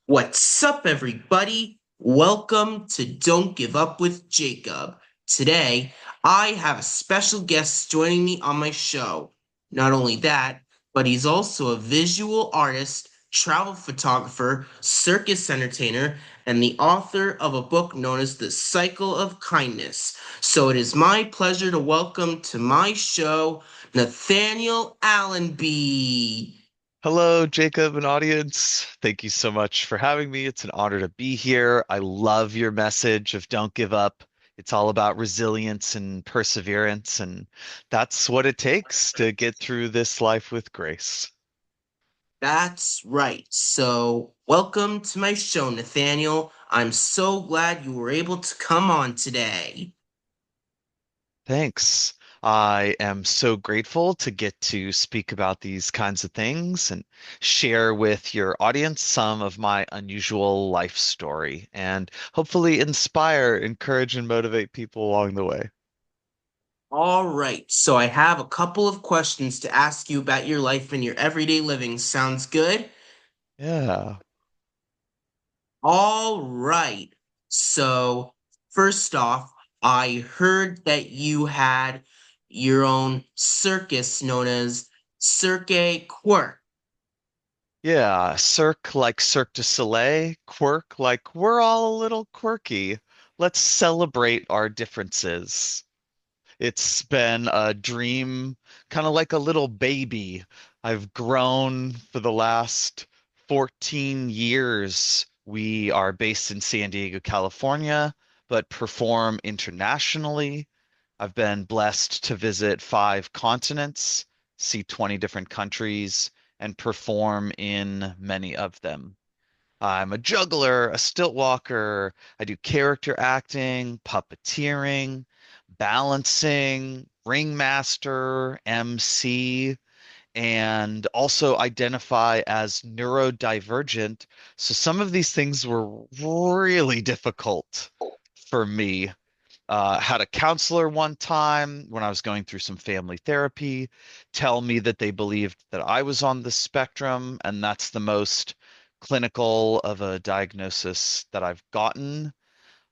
What's up, everybody? Welcome to Don't Give Up with Jacob. Today, I have a special guest joining me on my show. Not only that, but he's also a visual artist, travel photographer, circus entertainer, and the author of a book known as The Cycle of Kindness. So it is my pleasure to welcome to my show Nathaniel Allenby. Hello, Jacob and audience. Thank you so much for having me. It's an honor to be here. I love your message of don't give up. It's all about resilience and perseverance, and that's what it takes to get through this life with grace. That's right. So, welcome to my show, Nathaniel. I'm so glad you were able to come on today. Thanks. I am so grateful to get to speak about these kinds of things and share with your audience some of my unusual life story and hopefully inspire, encourage, and motivate people along the way. All right. So, I have a couple of questions to ask you about your life and your everyday living. Sounds good? Yeah. All right. So, first off, I heard that you had your own circus known as Cirque Quirk. Yeah, Cirque like Cirque du Soleil, quirk like we're all a little quirky. Let's celebrate our differences. It's been a dream, kind of like a little baby. I've grown for the last 14 years. We are based in San Diego, California, but perform internationally. I've been blessed to visit 5 continents, see 20 different countries, and perform in many of them. I'm a juggler, a stilt walker. I do character acting, puppeteering, balancing, ringmaster, MC, and also identify as neurodivergent. So some of these things were really difficult for me. Had a counselor one time when I was going through some family therapy tell me that they believed that I was on the spectrum, and that's the most clinical of a diagnosis that I've gotten.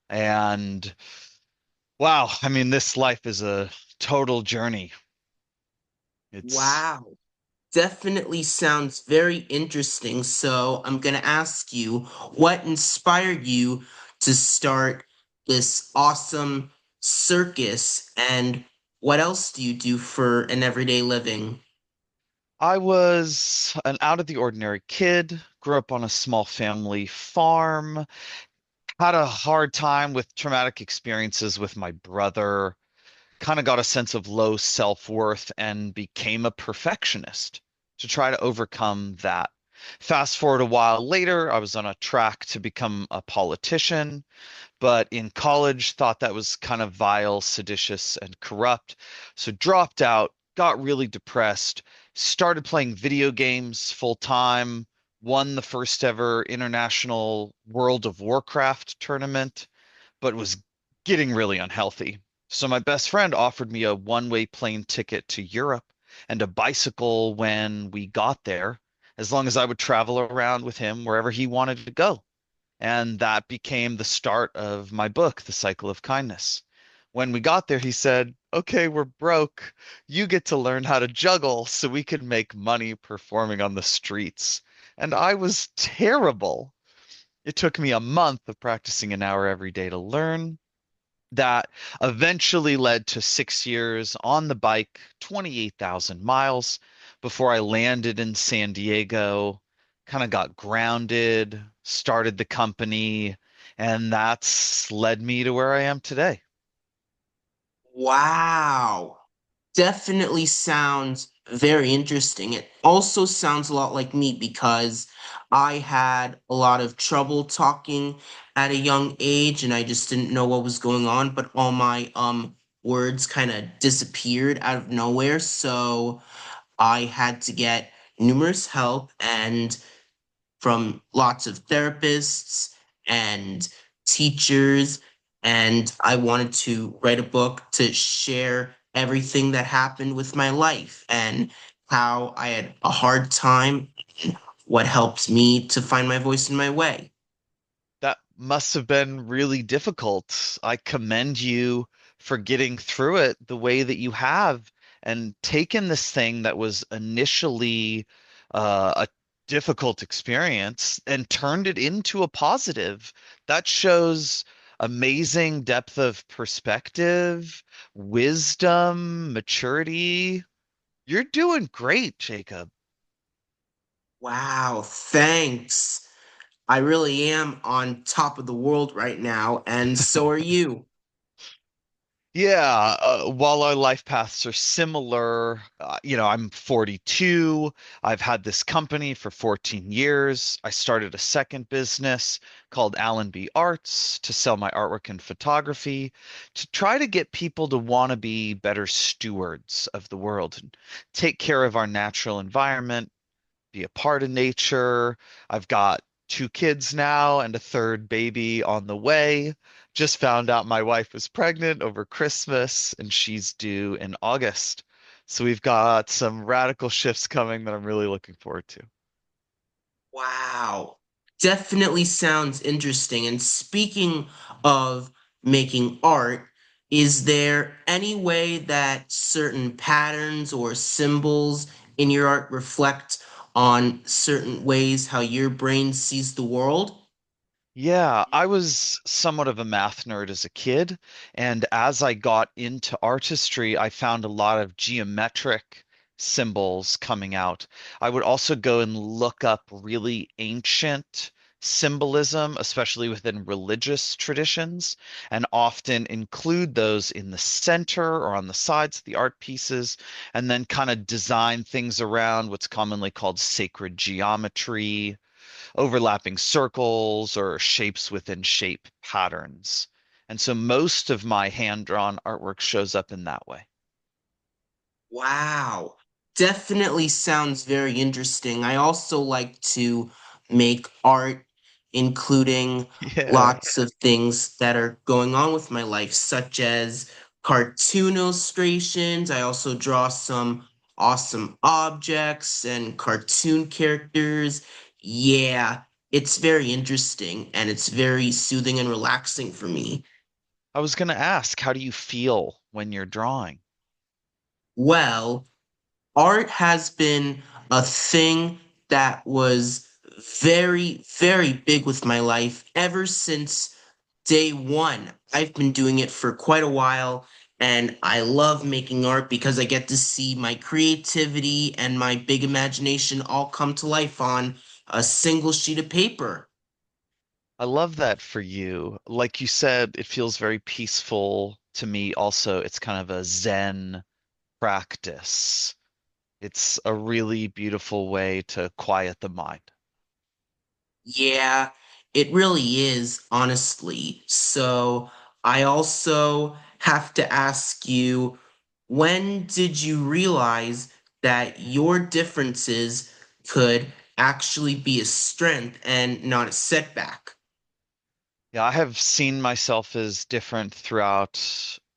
And wow, I mean, this life is a total journey. It's Wow. Definitely sounds very interesting. So I'm going to ask you, what inspired you to start this awesome circus, and what else do you do for an everyday living? I was an out of the ordinary kid, grew up on a small family farm, had a hard time with traumatic experiences with my brother, kind of got a sense of low self-worth and became a perfectionist to try to overcome that. Fast forward a while later, I was on a track to become a politician, but in college thought that was kind of vile, seditious, and corrupt. So dropped out, got really depressed, started playing video games full time, won the first ever international World of Warcraft tournament, but was getting really unhealthy. So my best friend offered me a one-way plane ticket to Europe and a bicycle when we got there, as long as I would travel around with him wherever he wanted to go. And that became the start of my book, The Cycle of Kindness. When we got there, he said, "Okay, we're broke. You get to learn how to juggle so we can make money performing on the streets." And I was terrible. It took me a month of practicing an hour every day to learn. That eventually led to 6 years on the bike, 28,000 miles before I landed in San Diego, kind of got grounded, started the company, and that's led me to where I am today. Wow. Definitely sounds very interesting. It also sounds a lot like me because I had a lot of trouble talking at a young age and I just didn't know what was going on, but all my words kind of disappeared out of nowhere. So I had to get numerous help and from lots of therapists and teachers. And I wanted to write a book to share everything that happened with my life and how I had a hard time, what helped me to find my voice in my way. That must have been really difficult. I commend you for getting through it the way that you have and taken this thing that was initially a difficult experience and turned it into a positive. That shows amazing depth of perspective, wisdom, maturity. You're doing great, Jacob. Wow, thanks. I really am on top of the world right now, and so are you. Yeah, while our life paths are similar, I'm 42. I've had this company for 14 years. I started a second business called Allenby Arts to sell my artwork and photography, to try to get people to want to be better stewards of the world and take care of our natural environment, be a part of nature. I've got two kids now and a third baby on the way. Just found out my wife was pregnant over Christmas and she's due in August. So we've got some radical shifts coming that I'm really looking forward to. Wow. Definitely sounds interesting. And speaking of making art, is there any way that certain patterns or symbols in your art reflect on certain ways how your brain sees the world? Yeah, I was somewhat of a math nerd as a kid, and as I got into artistry, I found a lot of geometric symbols coming out. I would also go and look up really ancient symbolism, especially within religious traditions, and often include those in the center or on the sides of the art pieces, and then kind of design things around what's commonly called sacred geometry, overlapping circles or shapes within shape patterns. And so most of my hand-drawn artwork shows up in that way. Wow. Definitely sounds very interesting. I also like to make art, including Yeah. lots of things that are going on with my life, such as cartoon illustrations. I also draw some awesome objects and cartoon characters. Yeah, it's very interesting and it's very soothing and relaxing for me. I was going to ask, how do you feel when you're drawing? Well, art has been a thing that was very, very big with my life ever since day one. I've been doing it for quite a while, and I love making art because I get to see my creativity and my big imagination all come to life on a single sheet of paper. I love that for you. Like you said, it feels very peaceful to me also. It's kind of a Zen practice. It's a really beautiful way to quiet the mind. Yeah, it really is, honestly. So I also have to ask you, when did you realize that your differences could actually be a strength and not a setback? Yeah, I have seen myself as different throughout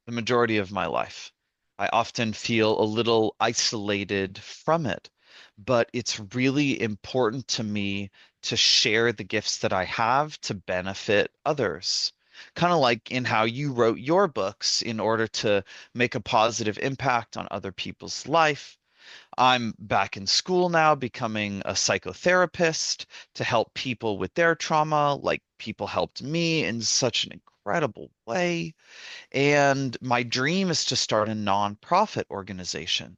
the majority of my life. I often feel a little isolated from it, but it's really important to me to share the gifts that I have to benefit others. Kind of like in how you wrote your books in order to make a positive impact on other people's life. I'm back in school now, becoming a psychotherapist to help people with their trauma, like people helped me in such an incredible way. And my dream is to start a nonprofit organization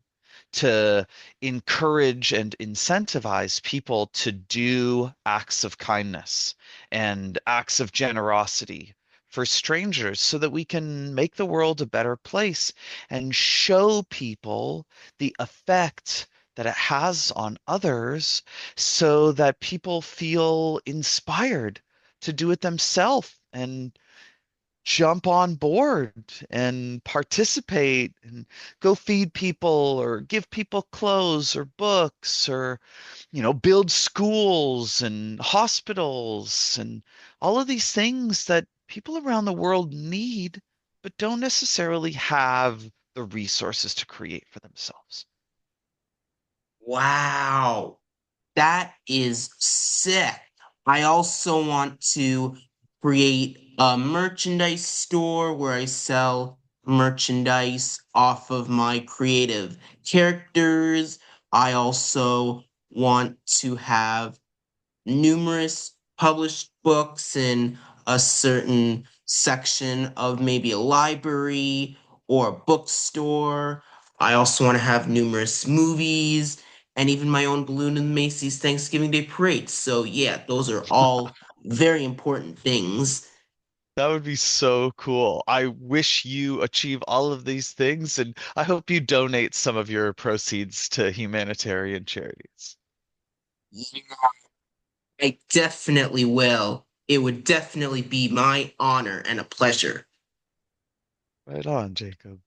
to encourage and incentivize people to do acts of kindness and acts of generosity for strangers so that we can make the world a better place and show people the effect that it has on others so that people feel inspired to do it themselves and jump on board and participate and go feed people or give people clothes or books or, build schools and hospitals and all of these things that people around the world need, but don't necessarily have the resources to create for themselves. Wow. That is sick. I also want to create a merchandise store where I sell merchandise off of my creative characters. I also want to have numerous published books in a certain section of maybe a library or a bookstore. I also want to have numerous movies and even my own balloon in the Macy's Thanksgiving Day Parade. So, yeah, those are all very important things. That would be so cool. I wish you achieve all of these things, and I hope you donate some of your proceeds to humanitarian charities. Yeah, I definitely will. It would definitely be my honor and a pleasure. Right on, Jacob.